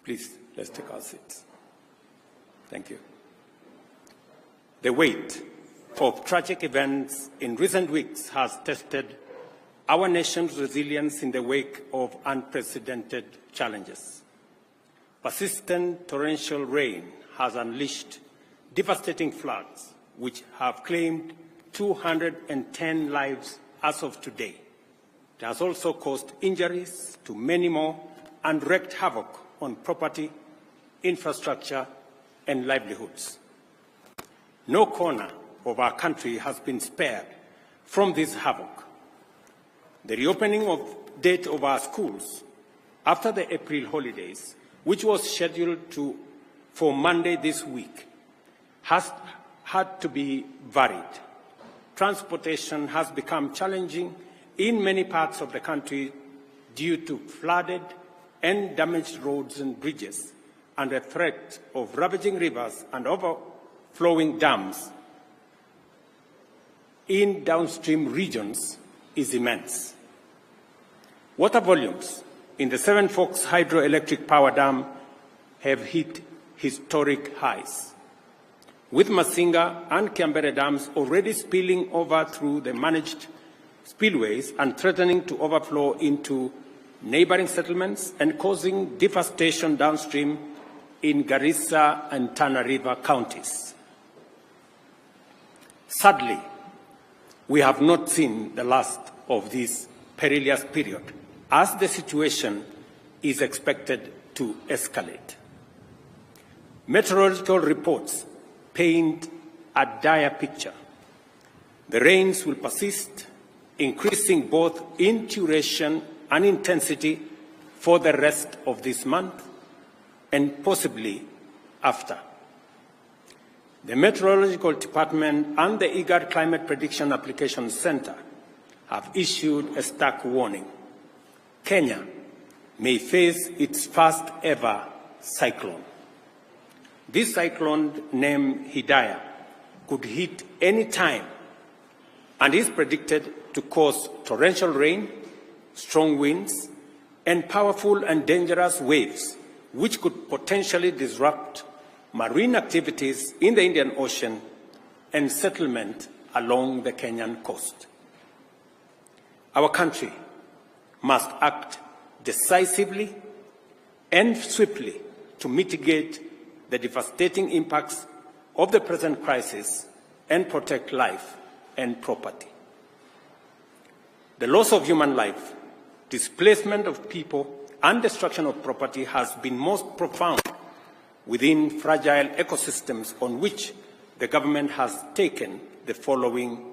Please, let's take our seats. Thank you. The weight of tragic events in recent weeks has tested our nation's resilience in the wake of unprecedented challenges. Persistent torrential rain has unleashed devastating floods, which have claimed 210 lives as of today. It has also caused injuries to many more and wreaked havoc on property, infrastructure, and livelihoods. No corner of our country has been spared from this havoc. The reopening date of our schools after the April holidays, which was scheduled for Monday this week, has had to be varied. Transportation has become challenging in many parts of the country due to flooded and damaged roads and bridges, and the threat of ravaging rivers and overflowing dams in downstream regions is immense. Water volumes in the Seven Forks Hydroelectric Power Dam have hit historic highs, with Masinga and Kiambere dams already spilling over through the managed spillways and threatening to overflow into neighboring settlements and causing devastation downstream in Garissa and Tana River counties. Sadly, we have not seen the last of this perilous period, as the situation is expected to escalate. Meteorological reports paint a dire picture. The rains will persist, increasing both in duration and intensity for the rest of this month and possibly after. The Meteorological Department and the IGAD Climate Prediction Application Center have issued a stark warning. Kenya may face its first ever cyclone. This cyclone, named Hidaya, could hit any time and is predicted to cause torrential rain, strong winds, and powerful and dangerous waves, which could potentially disrupt marine activities in the Indian Ocean and settlement along the Kenyan coast. Our country must act decisively and swiftly to mitigate the devastating impacts of the present crisis and protect life and property. The loss of human life, displacement of people, and destruction of property has been most profound within fragile ecosystems, on which the government has taken the following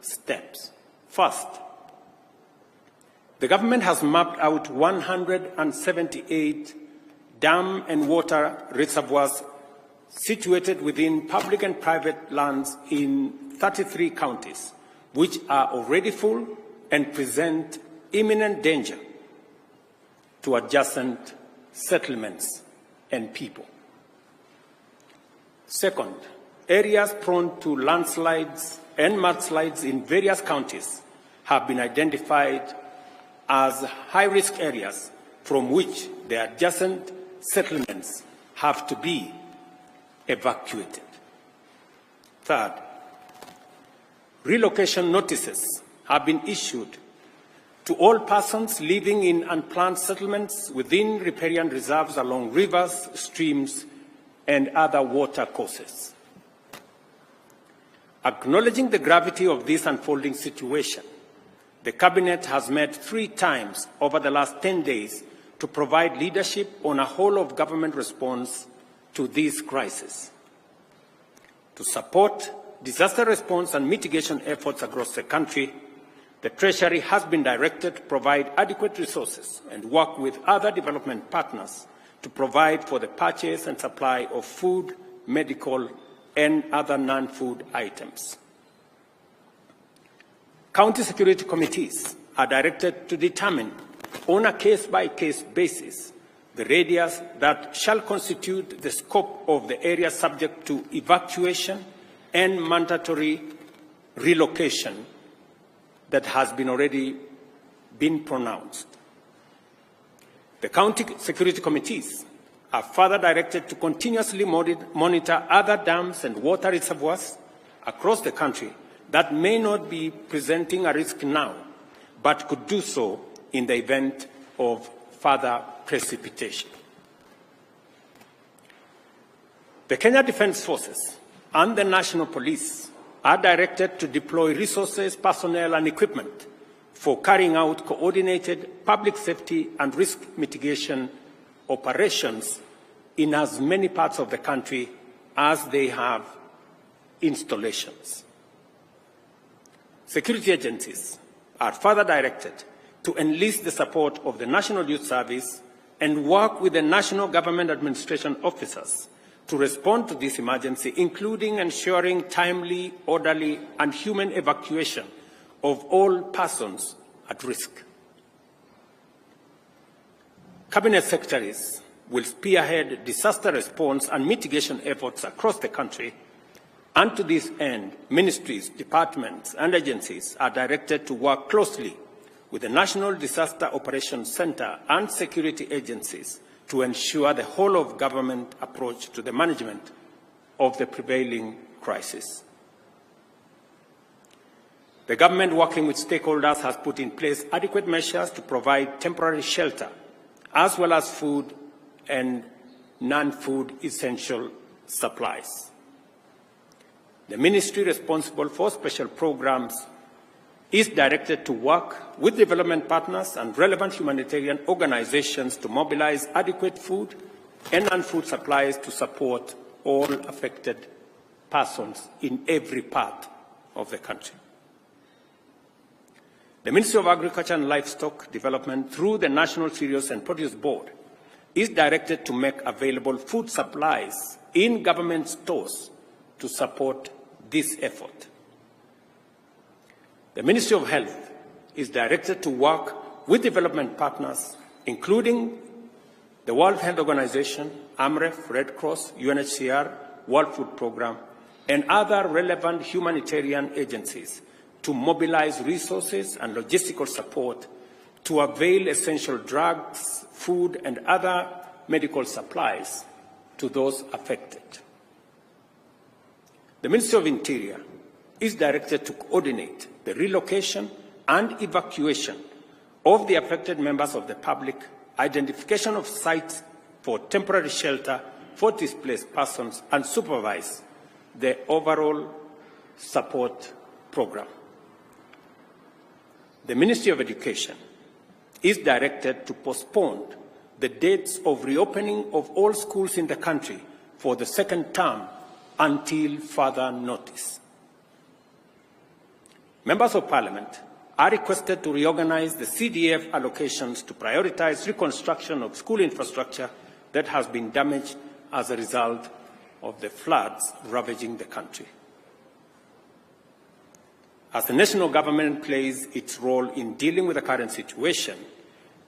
steps. First, the government has mapped out 178 dam and water reservoirs situated within public and private lands in 33 counties, which are already full and present imminent danger to adjacent settlements and people. Second, areas prone to landslides and mudslides in various counties have been identified as high-risk areas from which the adjacent settlements have to be evacuated. Third, relocation notices have been issued to all persons living in unplanned settlements within riparian reserves along rivers, streams, and other water courses. Acknowledging the gravity of this unfolding situation, the Cabinet has met 3 times over the last 10 days to provide leadership on a whole-of-government response to this crisis. To support disaster response and mitigation efforts across the country, the Treasury has been directed to provide adequate resources and work with other development partners to provide for the purchase and supply of food, medical, and other non-food items. County security committees are directed to determine on a case-by-case basis the radius that shall constitute the scope of the area subject to evacuation and mandatory relocation that has already been pronounced. The county security committees are further directed to continuously monitor other dams and water reservoirs across the country that may not be presenting a risk now, but could do so in the event of further precipitation. The Kenya Defence Forces and the National Police are directed to deploy resources, personnel, and equipment for carrying out coordinated public safety and risk mitigation operations in as many parts of the country as they have installations. Security agencies are further directed to enlist the support of the National Youth Service and work with the national government administration officers to respond to this emergency, including ensuring timely, orderly, and human evacuation of all persons at risk. Cabinet secretaries will spearhead disaster response and mitigation efforts across the country, and to this end, ministries, departments, and agencies are directed to work closely with the National Disaster Operations Center and security agencies to ensure the whole-of-government approach to the management of the prevailing crisis. The government, working with stakeholders, has put in place adequate measures to provide temporary shelter, as well as food and non-food essential supplies. The ministry responsible for special programs is directed to work with development partners and relevant humanitarian organizations to mobilize adequate food and non-food supplies to support all affected persons in every part of the country. The Ministry of Agriculture and Livestock Development, through the National Cereals and Produce Board, is directed to make available food supplies in government stores to support this effort. The Ministry of Health is directed to work with development partners, including the World Health Organization, AMREF, Red Cross, UNHCR, World Food Programme, and other relevant humanitarian agencies to mobilize resources and logistical support to avail essential drugs, food, and other medical supplies to those affected. The Ministry of Interior is directed to coordinate the relocation and evacuation of the affected members of the public, identification of sites for temporary shelter for displaced persons, and supervise the overall support program. The Ministry of Education is directed to postpone the dates of reopening of all schools in the country for the second term until further notice. Members of Parliament are requested to reorganize the CDF allocations to prioritize reconstruction of school infrastructure that has been damaged as a result of the floods ravaging the country. As the national government plays its role in dealing with the current situation,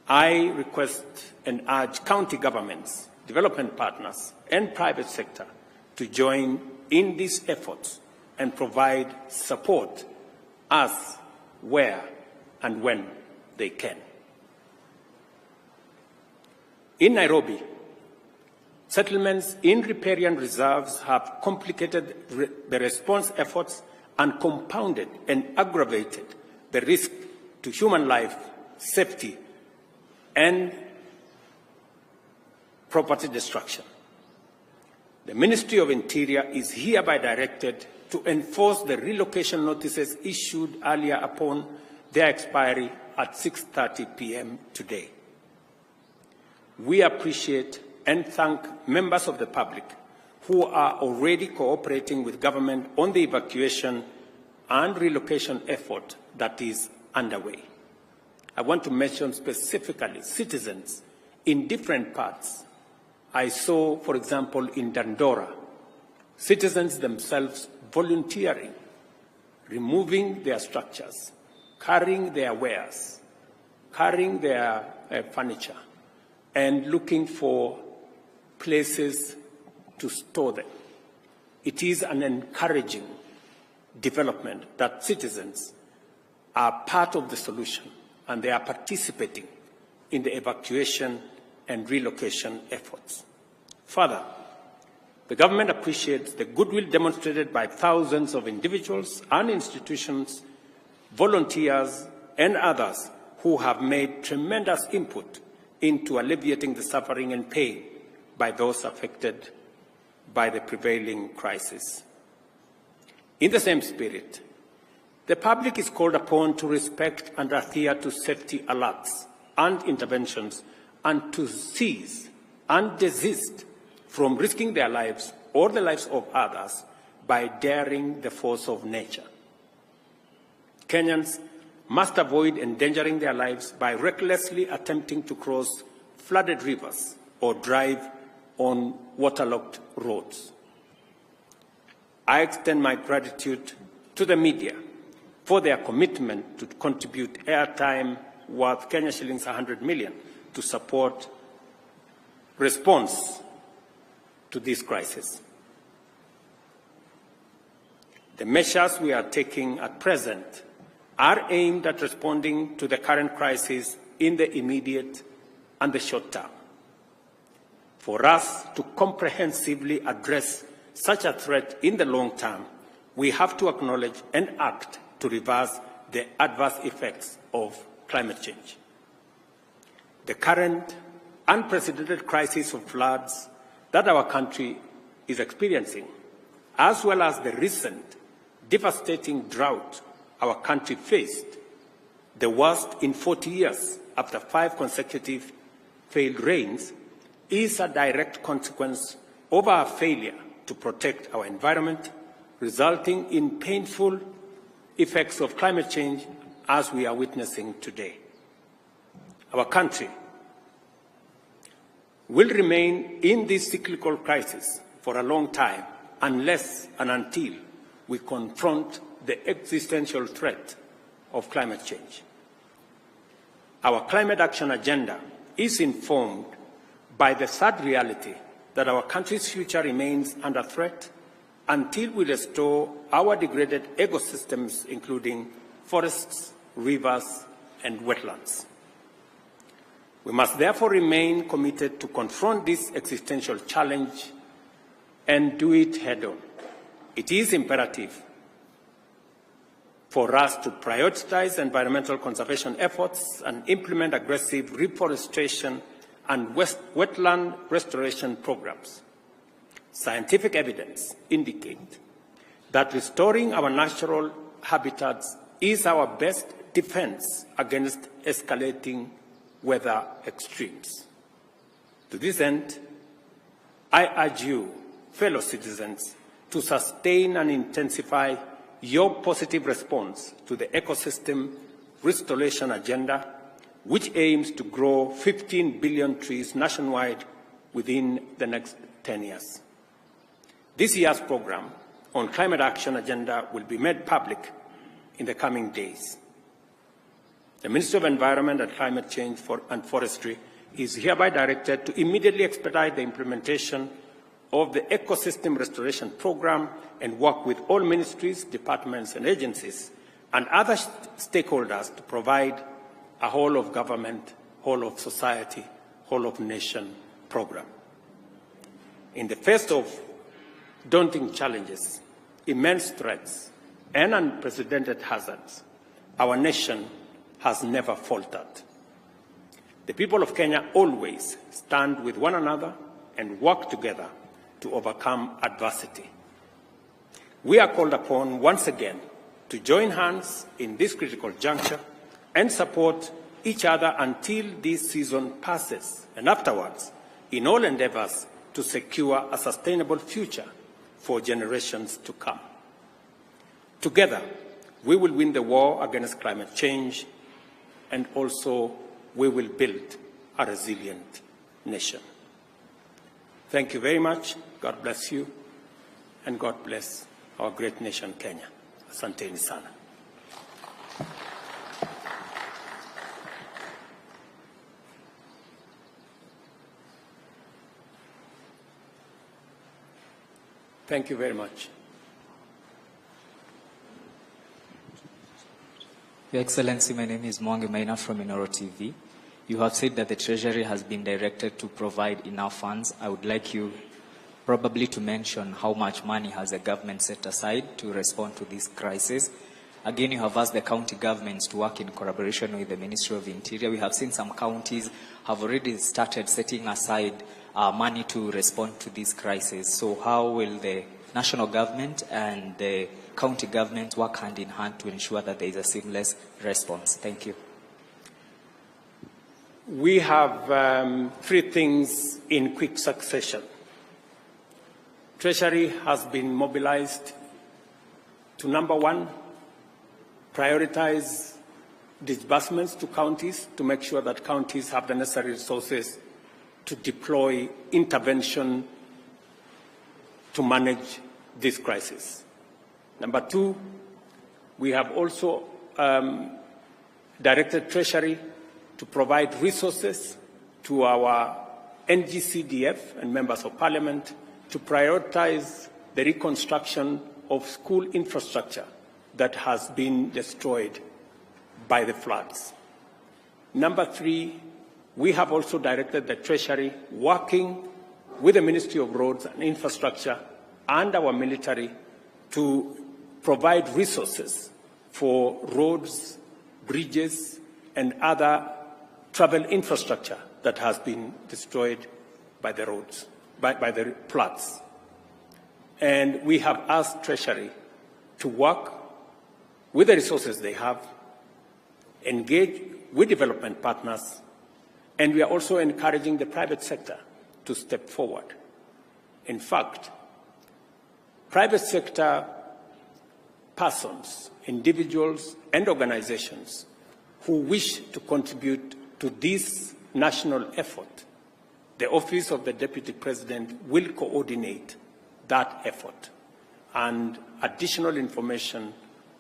I request and urge county governments, development partners, and private sector to join in these efforts and provide support as, where, and when they can. In Nairobi, settlements in riparian reserves have complicated the response efforts and compounded and aggravated the risk to human life, safety, and property destruction. The Ministry of Interior is hereby directed to enforce the relocation notices issued earlier upon their expiry at 6:30 p.m. today. We appreciate and thank members of the public who are already cooperating with government on the evacuation and relocation effort that is underway. I want to mention specifically citizens in different parts. I saw, for example, in Dandora, citizens themselves volunteering, removing their structures, carrying their wares, carrying their furniture, and looking for places to store them. It is an encouraging development that citizens are part of the solution and they are participating in the evacuation and relocation efforts. Further, the government appreciates the goodwill demonstrated by thousands of individuals and institutions, volunteers, and others who have made tremendous input into alleviating the suffering and pain by those affected by the prevailing crisis. In the same spirit, the public is called upon to respect and adhere to safety alerts and interventions and to cease and desist from risking their lives or the lives of others by daring the force of nature. Kenyans must avoid endangering their lives by recklessly attempting to cross flooded rivers or drive on waterlogged roads. I extend my gratitude to the media for their commitment to contribute airtime worth Kenya shillings 100 million to support response to this crisis. The measures we are taking at present are aimed at responding to the current crisis in the immediate and the short term. For us to comprehensively address such a threat in the long term, we have to acknowledge and act to reverse the adverse effects of climate change. The current unprecedented crisis of floods that our country is experiencing, as well as the recent devastating drought our country faced, the worst in 40 years after 5 consecutive failed rains, is a direct consequence of our failure to protect our environment, resulting in painful effects of climate change as we are witnessing today. Our country will remain in this cyclical crisis for a long time unless and until we confront the existential threat of climate change. Our climate action agenda is informed by the sad reality that our country's future remains under threat until we restore our degraded ecosystems, including forests, rivers, and wetlands. We must therefore remain committed to confront this existential challenge and do it head-on. It is imperative for us to prioritize environmental conservation efforts and implement aggressive reforestation and wetland restoration programs. Scientific evidence indicates that restoring our natural habitats is our best defense against escalating weather extremes. To this end, I urge you, fellow citizens, to sustain and intensify your positive response to the ecosystem restoration agenda, which aims to grow 15 billion trees nationwide within the next 10 years. This year's program on climate action agenda will be made public in the coming days. The Ministry of Environment and Climate Change and Forestry is hereby directed to immediately expedite the implementation of the ecosystem restoration program and work with all ministries, departments, and agencies and other stakeholders to provide a whole of government, whole of society, whole of nation program. In the face of daunting challenges, immense threats, and unprecedented hazards, our nation has never faltered. The people of Kenya always stand with one another and work together to overcome adversity. We are called upon once again to join hands in this critical juncture and support each other until this season passes, and afterwards, in all endeavors to secure a sustainable future for generations to come. Together, we will win the war against climate change, and also we will build a resilient nation. Thank you very much. God bless you, and God bless our great nation, Kenya. Asanteni sana. Thank you very much. Your Excellency, my name is Mwangi Maina from Inoro TV. You have said that the Treasury has been directed to provide enough funds. I would like you probably to mention how much money has the government set aside to respond to this crisis. Again, you have asked the county governments to work in collaboration with the Ministry of Interior. We have seen some counties have already started setting aside money to respond to this crisis. So how will the national government and the county government work hand in hand to ensure that there is a seamless response? Thank you. We have three things in quick succession. Treasury has been mobilized to, number one, prioritize disbursements to counties to make sure that counties have the necessary resources to deploy intervention to manage this crisis. Number two, we have also directed Treasury to provide resources to our NGCDF and members of parliament to prioritize the reconstruction of school infrastructure that has been destroyed by the floods. Number three, we have also directed the Treasury, working with the Ministry of Roads and Infrastructure and our military, to provide resources for roads, bridges, and other travel infrastructure that has been destroyed by the roads, by the floods. And we have asked Treasury to work with the resources they have, engage with development partners, and we are also encouraging the private sector to step forward. In fact, private sector persons, individuals, and organizations who wish to contribute to this national effort, the Office of the Deputy President will coordinate that effort. And additional information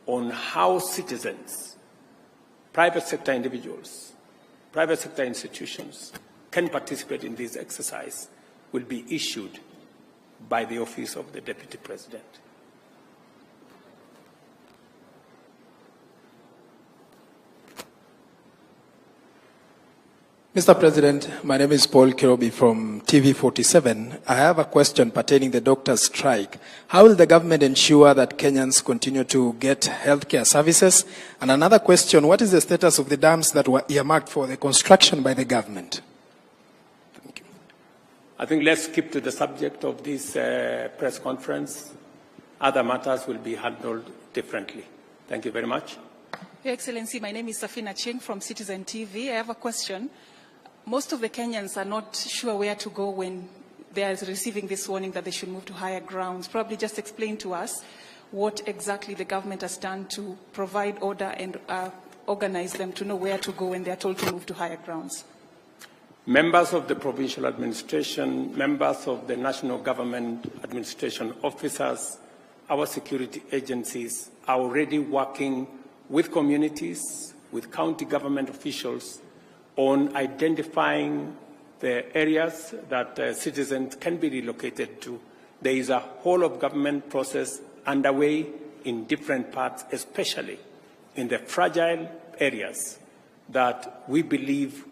on how citizens, private sector individuals, private sector institutions can participate in this exercise will be issued by the Office of the Deputy President. Mr. President, my name is Paul Kirobi from TV47. I have a question pertaining to the doctor's strike. How will the government ensure that Kenyans continue to get healthcare services? And another question, what is the status of the dams that were earmarked for the construction by the government? Thank you. I think let's keep to the subject of this press conference. Other matters will be handled differently. Thank you very much. Your Excellency, my name is Safina Ching from Citizen TV. I have a question. Most of the Kenyans are not sure where to go when they are receiving this warning that they should move to higher grounds. Probably just explain to us what exactly the government has done to provide order and organize them to know where to go when they are told to move to higher grounds. Members of the provincial administration, members of the national government administration officers, our security agencies are already working with communities, with county government officials, on identifying the areas that citizens can be relocated to. There is a whole of government process underway in different parts, especially in the fragile areas that we believe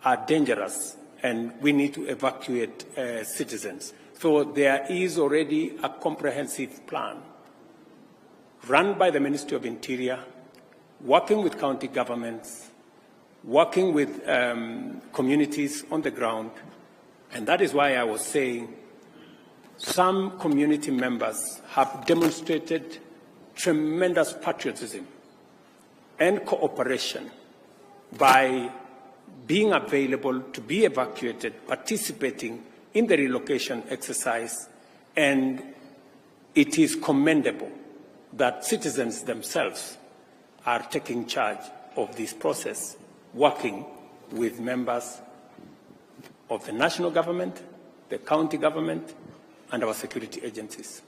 are dangerous and we need to evacuate citizens. So there is already a comprehensive plan run by the Ministry of Interior, working with county governments, working with communities on the ground. And that is why I was saying some community members have demonstrated tremendous patriotism and cooperation by being available to be evacuated, participating in the relocation exercise. And it is commendable that citizens themselves are taking charge of this process, working with members of the national government, the county government, and our security agencies.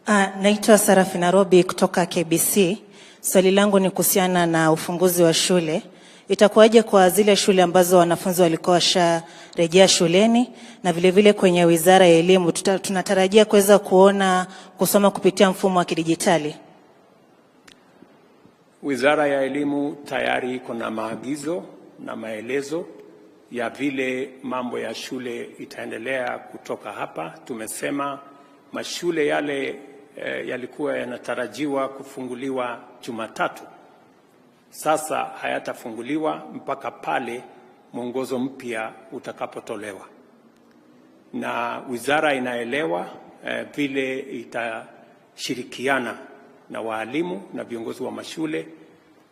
Naitwa Sarafina Robi kutoka KBC. Swali langu ni kuhusiana na ufunguzi wa shule. Itakuwaje kwa zile shule ambazo wanafunzi walikuwa washarejea shuleni, na vile vile kwenye Wizara ya Elimu tunatarajia kuweza kuona kusoma kupitia mfumo wa kidijitali? Wizara ya Elimu tayari iko na maagizo na maelezo ya vile mambo ya shule itaendelea kutoka hapa. Tumesema mashule yale yalikuwa yanatarajiwa kufunguliwa Jumatatu, sasa hayatafunguliwa mpaka pale mwongozo mpya utakapotolewa, na wizara inaelewa vile itashirikiana na waalimu na viongozi wa mashule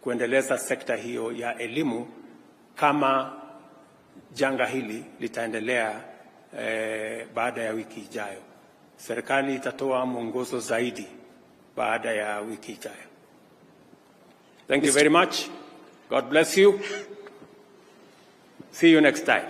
kuendeleza sekta hiyo ya elimu kama janga hili litaendelea baada ya wiki ijayo. Serikali itatoa mwongozo zaidi baada ya wiki ijayo. Thank you very much. God bless you. See you next time.